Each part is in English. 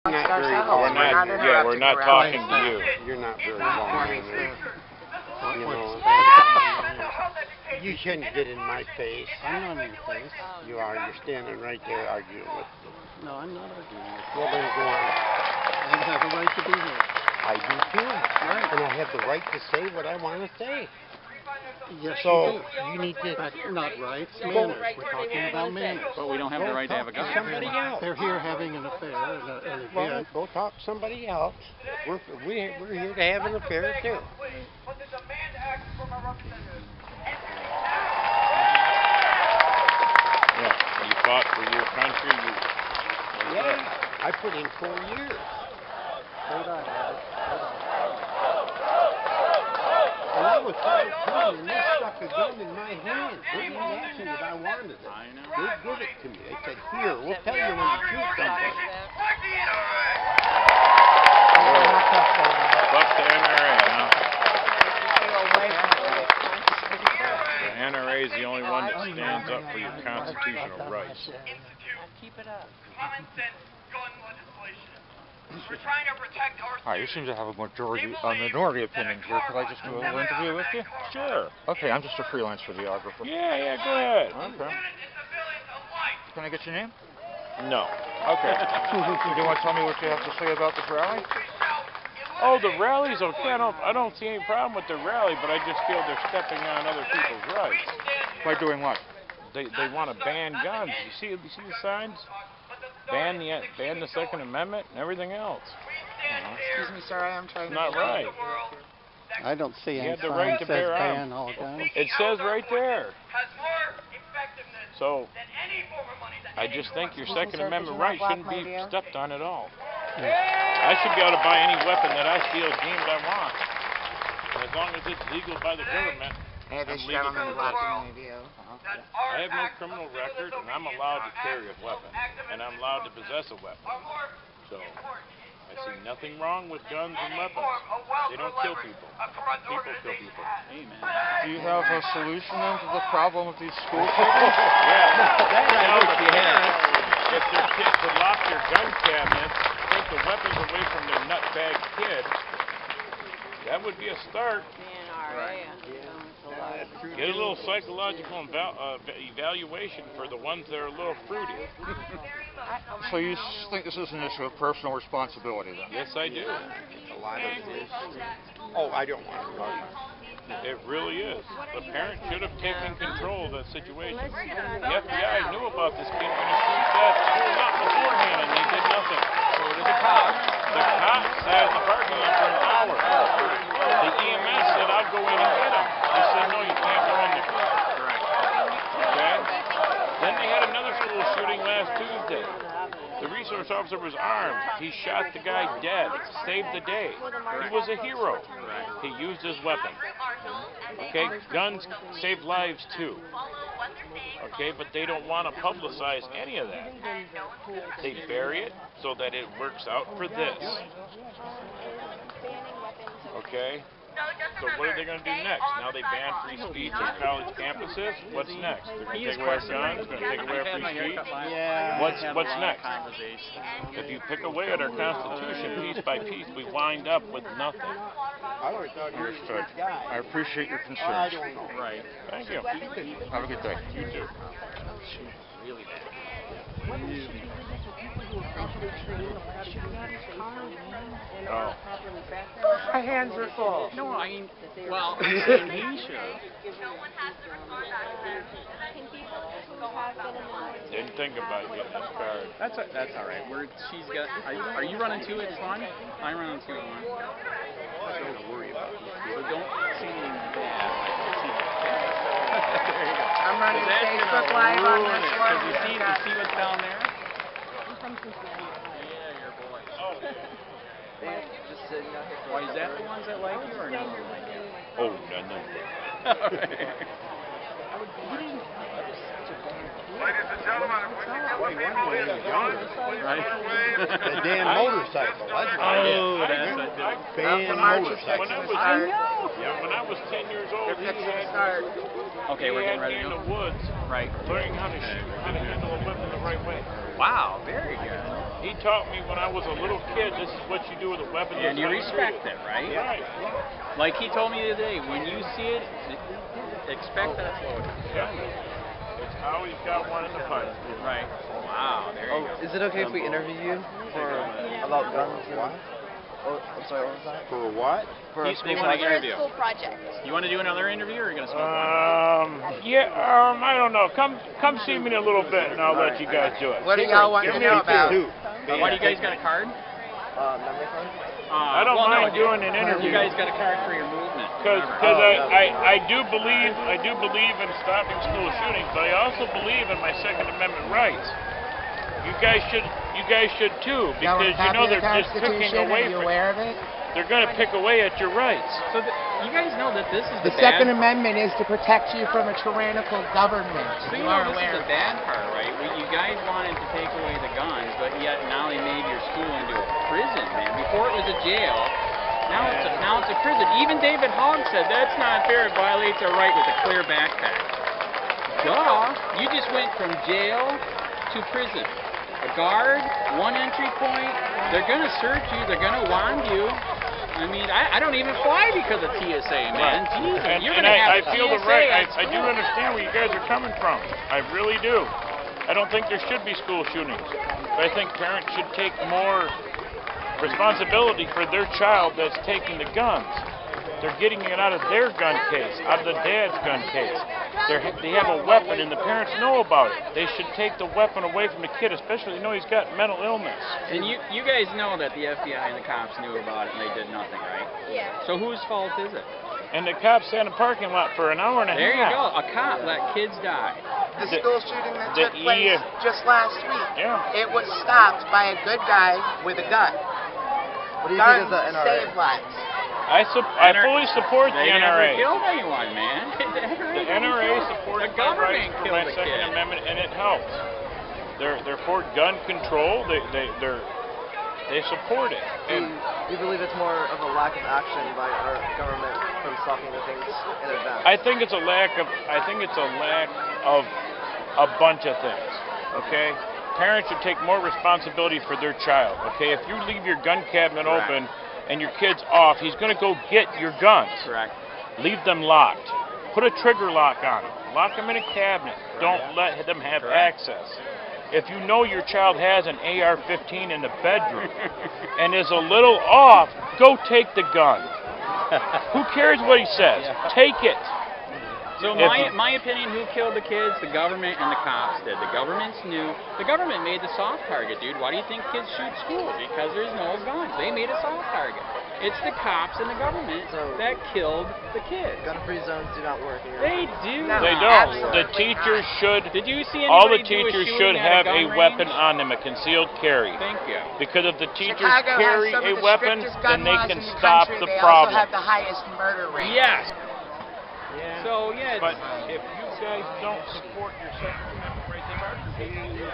We're not talking to you. You're not very well-mannered. You know, you shouldn't get in my face. I'm not in your face. You are. You're standing right there arguing with me. No, I'm not arguing with you. Well, then go on. I have a right to be here. I do too. Right. And I have the right to say what I want to say. Yes, So you you need to. But not rights, manners. We're talking about manners. But we don't have the right to have a gun. Somebody else. They're here having an affair, an Well, event. go talk to somebody else. We're here to have an affair too. Yeah, you fought for your country. Yeah, I put in 4 years. Hold on. And I was 17, and they stuck a gun in my hand. They didn't ask me if I wanted it. I know. They give it to me. They said, here, we'll tell you when to shoot somebody. Fuck the NRA, huh? The NRA is the only one that stands up for your constitutional rights. Keep it up. Common sense gun legislation. We're trying to protect our Hi, you seem to have a minority opinion here. Could I just do a little interview with you? Sure. Okay, I'm just a freelance videographer. Yeah, go ahead. Okay. Can I get your name? No. Okay. Do you want to tell me what you have to say about this rally? Oh, the rally's okay. I don't see any problem with the rally, but I just feel they're stepping on other people's rights. By doing what? They want to ban guns. You see the signs? Ban the Second Amendment and everything else. Excuse me, sir, I am trying It's not right. I don't see You any have the sign right that to says bear ban arms. all guns. It says right there. So, I just think your Second Amendment right shouldn't be stepped on at all. I should be able to buy any weapon that I feel deemed I want. And as long as it's legal by the government, Hey, this I'm legal gentleman to watching possess. my video. I have no criminal record, and I'm allowed to carry a weapon, and I'm allowed to possess a weapon. So, I see nothing wrong with guns and weapons. They don't kill people. People kill people. Amen. Do you have a solution then to the problem of these school shootings? If their kids would lock their gun cabinets, take the weapons away from their nutbag kid, that would be a start. Get a little psychological evaluation for the ones that are a little fruity. So you think this is an issue of personal responsibility then? Yes, I do. It's a lot of this. Oh, I don't want to argue. It really is. The parent should have taken control of that situation. The FBI knew about this kid when he shoots that school up beforehand, and they did nothing. So did the cops. The cops sat in the parking lot for an hour. The EMS said, I'll go in and get him. They said, no, you can't go in there. Okay? Then they had another school shooting last Tuesday. The resource officer was armed. He shot the guy dead. Saved the day. He was a hero. He used his weapon. Okay? Guns save lives too. Okay? But they don't want to publicize any of that. They bury it so that it works out for this. Okay? So what are they going to do next? Now they ban free speech on college campuses? What's next? They're going to take away our guns? Going to take away our free speech? Yeah. What's next? If you pick away at our Constitution piece by piece, we wind up with nothing. I always thought you were a Understood. good guy. I appreciate your I concerns. don't know. Right. Thank you. Have a good day. You too. Oh. My hands are full. No, I mean, well, I'm saying he should. Didn't think about getting this card. That's all right. She's got. Are you running too? It's fine. I'm running too. I'm not going to worry about this. So don't see me bad. There you go. I'm running Facebook Live on this one. Because you see what's down there? Yeah, your boy. Oh. Why, is that the ones that like you or no? Oh, no. Ladies and gentlemen, if we can get the people in the guns, please Right. run away. The damn motorcycle. That's what I did. Oh, that's what I did. Ban motorcycle. When I was 10 years old, he Start. Okay, we're getting had ready me to in the go. woods Right. learning how to shoot, how to handle a weapon the right way. Wow, very good. He he taught me when I was a little kid, this is what you do with a weapon. And you respect it, right? Right. Like he told me the other day, when you see it, expect that it's loaded. Yeah. It's how he's got one in the pipe. Right. Wow, there you go. Is it okay if we interview you for about guns? What? Oh, I'm sorry, what was that? For what? For a They school want to project? interview. School project. You want to do another interview, or are you going to smoke one? Yeah, I don't know. Come see me in a little bit, and I'll let you guys do it. What do y'all want to know about? Why do you guys got a card? Memory card? I don't mind doing an interview. You guys got a card for your movement. Because I do believe in stopping school shootings, but I also believe in my Second Amendment rights. You guys should too, because you know they're just picking away. Are you aware of it? They're going to pick away at your rights. So you guys know that this is The Second Amendment is to protect you from a tyrannical government. So You you know are this aware is of the bad part, right? You guys wanted to take away the guns, but yet now they made your school into a prison, man. Before it was a jail, now it's a prison. Even David Hogg said that's not fair. It violates our right with a clear backpack. Duh! You just went from jail to prison. A guard, one entry point. They're gonna search you. They're gonna wand you. I mean, I don't even fly because of TSA, man. Jesus, you're And gonna have I feel the TSA right. at I do school. understand where you guys are coming from. I really do. I don't think there should be school shootings. But I think parents should take more responsibility for their child that's taking the guns. They're getting it out of their gun case, out of the dad's gun case. They have a weapon and the parents know about it. They should take the weapon away from the kid, especially they know he's got mental illness. And you guys know that the FBI and the cops knew about it and they did nothing, right? Yeah. So whose fault is it? And the cops sat in the parking lot for an hour and a half. There you go. A cop let kids die. The The- school shooting that the took place just last week. Yeah. It was stopped by a good guy with a gun. What do you think Guns of the NRA? save lives. I fully support the They never NRA. killed anyone, man. The NRA supported The my rights government for killed my the Second kid. Amendment, and it helps. They're for gun control. They support it. And Do you believe it's more of a lack of action by our government from stopping the things in advance? I think it's a lack of a bunch of things. Okay, parents should take more responsibility for their child. Okay, if you leave your gun cabinet Correct. open and your kid's off, he's going to go get your guns. Correct. Leave them locked. Put a trigger lock on them. Lock them in a cabinet. Don't let them have Correct. access. If you know your child has an AR-15 in the bedroom and is a little off, go take the gun. Who cares what he says? Take it. So If my opinion, who killed the kids? The government and the cops did. The government's new. The government made the soft target, dude. Why do you think kids shoot school? Because there's no guns. They made a soft target. It's the cops and the government that killed the kids. Gun-free zones do not work in your They do. No, They No, don't. absolutely The teachers should. Did you see All the anybody do a teachers shooting should at have gun a weapon range? on them, a concealed carry. Thank you. Because if the teachers Chicago carry has some a of the weapon, strictest gun then they laws can in the stop country. the They problem. also have the highest murder rate. Yes. So yeah. But if you guys don't support your Second Amendment rights, they've already taken you.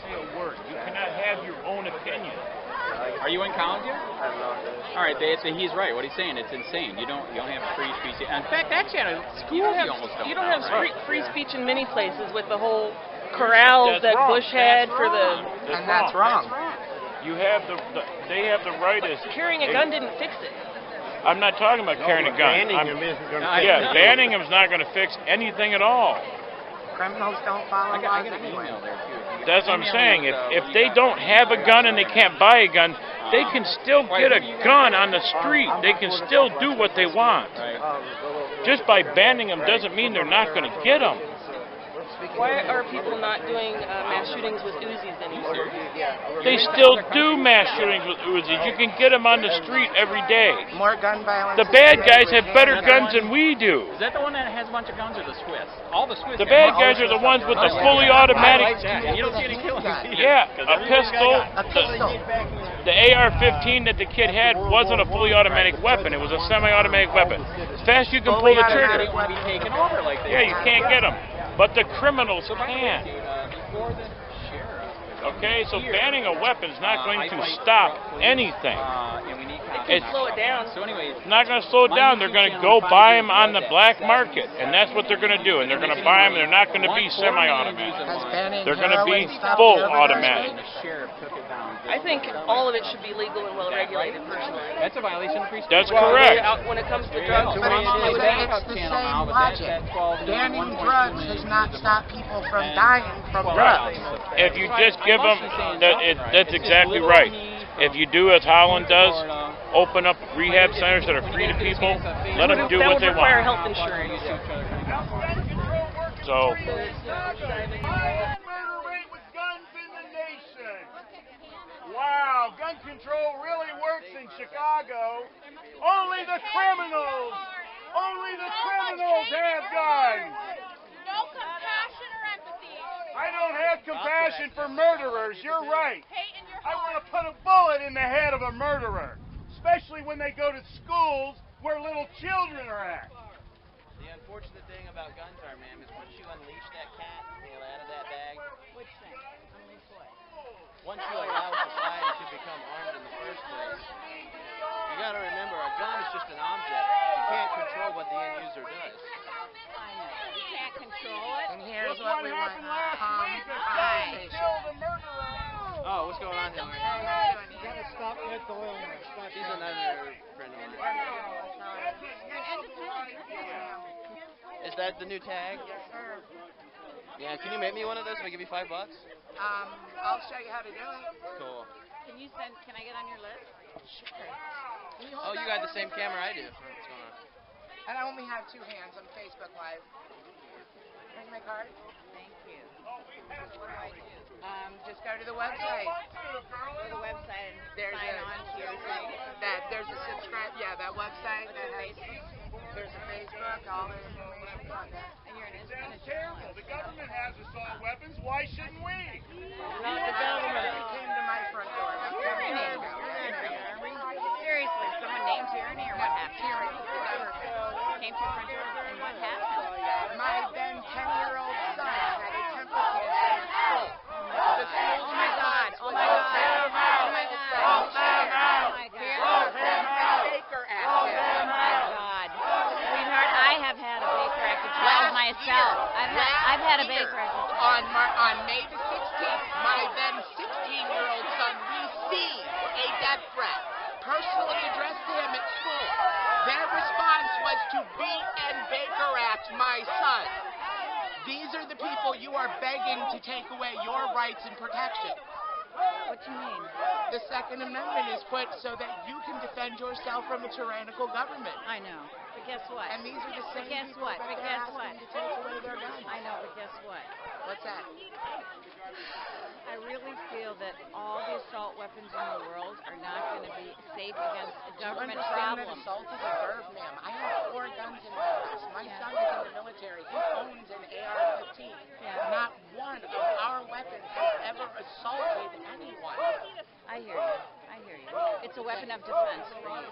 Say a word. You cannot have your own opinion. Are you in college yet? I'm not finished. All right, he's right. What he's saying, it's insane. You don't have free speech. In fact, actually, at a school, You don't have, almost don't you don't now, have right? free speech in many places with the whole corrals That's that wrong. Bush had That's for wrong. the... And that's wrong. You have they have the right as. Carrying a gun didn't fix it. I'm not talking about carrying a gun. Banning him isn't going to Yeah, banning him's not going to fix anything at all. Criminals don't follow I laws got an anyway. email there too. That's what I'm saying. If they don't have a gun and they can't buy a gun, they can still get a gun on the street. They can still do what they want. Just by banning them doesn't mean they're not going to get them. Why are people not doing mass shootings with Uzis anymore? They still do mass shootings with Uzis. You can get them on the street every day. More gun violence. The is bad the guys have regime. better guns than we do. Is that the one that has a bunch of guns or the Swiss? All the Swiss. The bad guys are the ones with the fully automatic. And you don't see any killings. Yeah, a pistol. A pistol. The AR-15 that the kid had wasn't a fully automatic weapon. It was a semi-automatic weapon. As fast as you can pull the trigger. They want to be taken over like they Yeah, you can't get them. But the criminals So by the way, can. dude, before the sheriff, Okay, so banning a weapon is not going to stop anything. It can slow it down. So anyways, It's not going to slow it down. They're going to go buy them on the black market, and that's what they're going to do. And they're going to buy them, and they're not going to be semi-automatic. They're going to be full automatic. I think all of it should be legal and well regulated, personally. That's a violation of free speech. That's correct. When it comes to drugs, But it's the same logic. Banning drugs has not stopped people from dying from drugs. If you just give them, that's exactly right. If you do as Holland does, open up rehab centers that are free to people, let them do what they That would require want. health insurance. So, Wow, gun control really works in Chicago. Only the criminals have guns. No compassion or empathy. I don't have compassion for murderers. You're right. Hate in your I heart. want to put a bullet in the head of a murderer, especially when they go to schools where little children are at. The unfortunate thing about guns are, ma'am, is once you unleash that cat out of that bag, Which thing? Unleash what? once you allow society to become armed in the first place, you got to remember, a gun is just an object. You can't control what the end user does. I know. You can't control it. And here's what we want. Oh, what's going on here? You gotta stop with the oil mark. Stop She's that. another friend of mine. Is that the new tag? Yes, sir. Yeah, can you make me one of those if I give you $5? I'll show you how to do it. Cool. Can I get on your list? Sure. Oh, you got the same camera I do. What's going on? And I only have two hands on Facebook Live. Here's my card. Thank you. What do I do? Just go to the website. Go to the website and There's sign a- on to your thing. There's a subscribe. Yeah, that website. What's your Facebook? There's a Facebook. All the information's on there. And you're an Sounds independent terrible. The government has assault weapons. Why shouldn't we? Not the government. They came to my front door. About 7 Tyranny. years ago. Seriously, someone named Tyranny or what happened? Tyranny. The government. Came to your front door and what happened? My then 10-year-old son had a temper tantrum at school. The school Oh my God! Oh my God! Oh my God! Oh my God! Baker Act. Oh my God! Sweetheart, I have had a Baker acted child myself. I've had a Baker acted child. On May the 16th, my then 16-year-old son received a death threat, personally addressed to him at school. Their response was to beat and Baker Act my son. These are the people you are begging to take away your rights and protection. What do you mean? The Second Amendment is put so that you can defend yourself from a tyrannical government. I know. But guess what? And these are the same guess people what? that But they're guess asking what? to take away their guns. I know, but guess what? What's that? I really feel that all the assault weapons in the world are not going to be safe against a government Do you understand problem. that assault is a verb, ma'am? I have 4 guns in my house. My son is in the military. He owns an AR-15. Yeah. Not one of our weapons has ever assaulted anyone. I hear you. I hear you. It's a weapon of defense for you.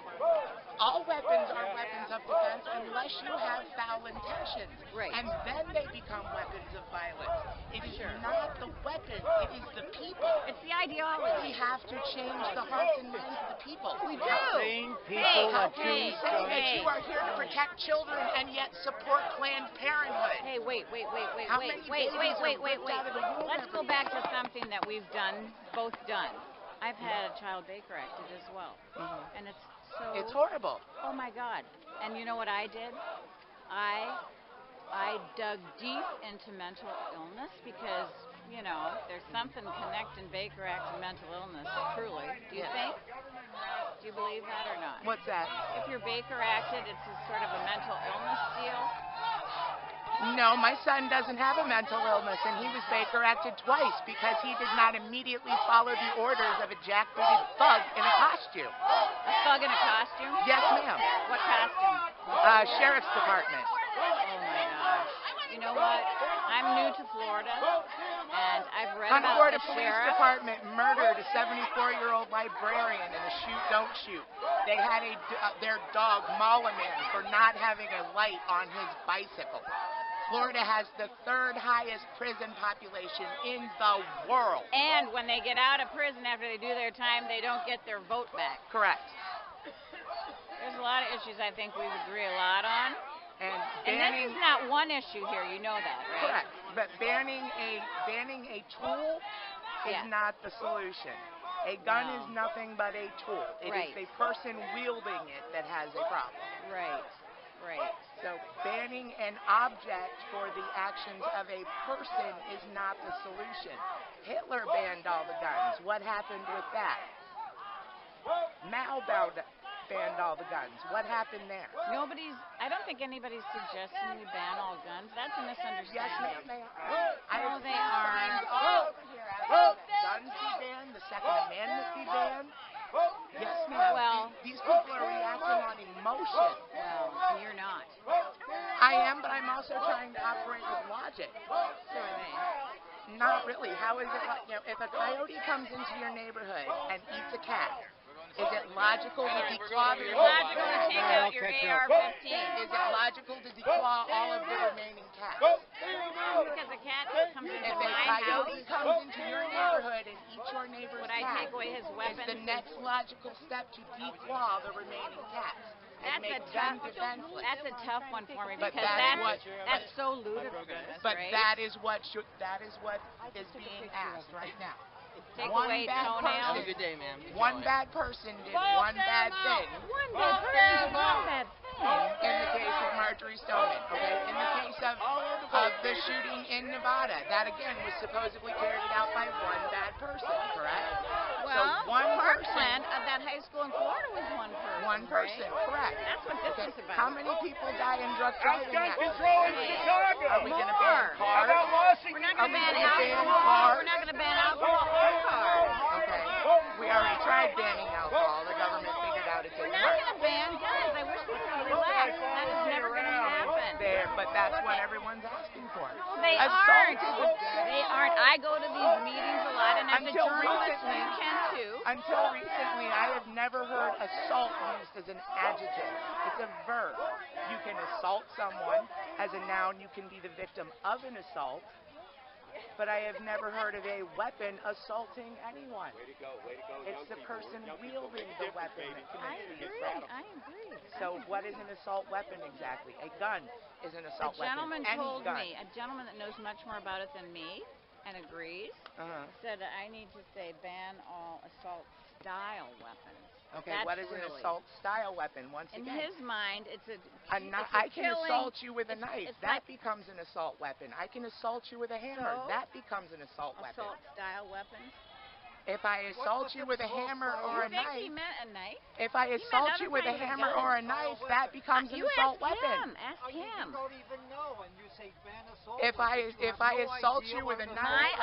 All weapons are weapons of defense unless you have foul intentions. Right. And then they become weapons of violence. It is Sure. not the weapon, it is the people. It's the ideology. We have to change the hearts and minds of the people. We do. Same people Hey, How that can you choose say that guns. you are here to protect children and yet support Planned Parenthood? Hey, wait. How many babies are ripped out of the womb Let's go every back to something that we've both done. I've had a child Baker acted as well. And it's so... It's horrible. Oh my God. And you know what I did? I dug deep into mental illness because, you know, there's something connecting Baker Act and mental illness, truly. Do you think? Do you believe that or not? What's that? If you're Baker acted, it's a sort of a mental illness deal. No, my son doesn't have a mental illness, and he was Baker acted twice because he did not immediately follow the orders of a jackbooted thug in a costume. A thug in a costume? Yes, ma'am. What costume? Sheriff's Department. Oh my gosh. You know what? I'm new to Florida, and I've read Concord about the Police sheriff. Department murdered a 74-year-old librarian in a shoot, don't shoot. They had their dog maul a man for not having a light on his bicycle. Florida has the 3rd highest prison population in the world. And when they get out of prison after they do their time, they don't get their vote back. Correct. There's a lot of issues I think we agree a lot on. And this is not one issue here, you know that, right? Correct. But banning a tool is not the solution. A gun is nothing but a tool. It is the person wielding it that has a problem. Right. Right. So banning an object for the actions of a person is not the solution. Hitler banned all the guns. What happened with that? Mao banned all the guns. What happened there? I don't think anybody's suggesting we ban all guns. That's a misunderstanding. Yes, ma'am, they are. No, they aren't. Guns be banned, the Second Amendment be banned. Yes, ma'am. Well, these people are reacting on emotion. Well, you're not. I am, but I'm also trying to operate with logic. So are they. Not really. How is it like, if a coyote comes into your neighborhood and eats a cat, is it logical to declaw the logical to take out your AR-15? Is it logical to declaw all of the remaining cats? Because a cat comes into my house. If a coyote comes into your neighborhood and eats your neighbor's would I cat, take away his weapons? is the next logical step to declaw the remaining cats? That's a tough one for me because that's so ludicrous. But right? that is what is being asked right now. Take away toenails. Have a good day, ma'am. One bad person did one bad thing. One bad person did one bad thing. In the case of Marjorie Stoneman, okay? In the case of the shooting in Nevada, that again was supposedly carried out by one bad person, correct? Well, so one Parkland of that high school in Florida was one person. One person, right? correct. That's what this is about. How many people die in drug driving Gun accidents? control in Chicago. Are we going to ban How cars? about Washington? We're not going to ban ban alcohol. cars? We're not going to ban alcohol or cars. Okay. We already tried banning alcohol. The government figured out it We're didn't not work. going to ban guns. I wish we could relax. That is never going to happen. But that's what everyone's asking for. No, they aren't. They aren't. I go to these meetings a lot, and as a journalist, you can too. Until recently, I have never heard assault used as an adjective. It's a verb. You can assault someone. As a noun, you can be the victim of an assault. But I have never heard of a weapon assaulting anyone. It's the person wielding the weapon that commits the assault. I agree. So what is an assault weapon exactly? A gun is an assault weapon. A gentleman told gun. me, a gentleman that knows much more about it than me and agrees, said that I need to say ban all assault-style weapons. Okay, That's what is an assault-style weapon? Once in again, his mind, it's a I can killing, assault you with a knife. That like becomes an assault weapon. I can assault you with a hammer. So? That becomes an assault weapon. Assault-style weapons. If I assault you with a hammer or a You think knife, he meant a knife? if I assault you with a hammer or a knife, that becomes an assault weapon. Ask him. You don't even know, and you say ban assault. If I assault you with a knife.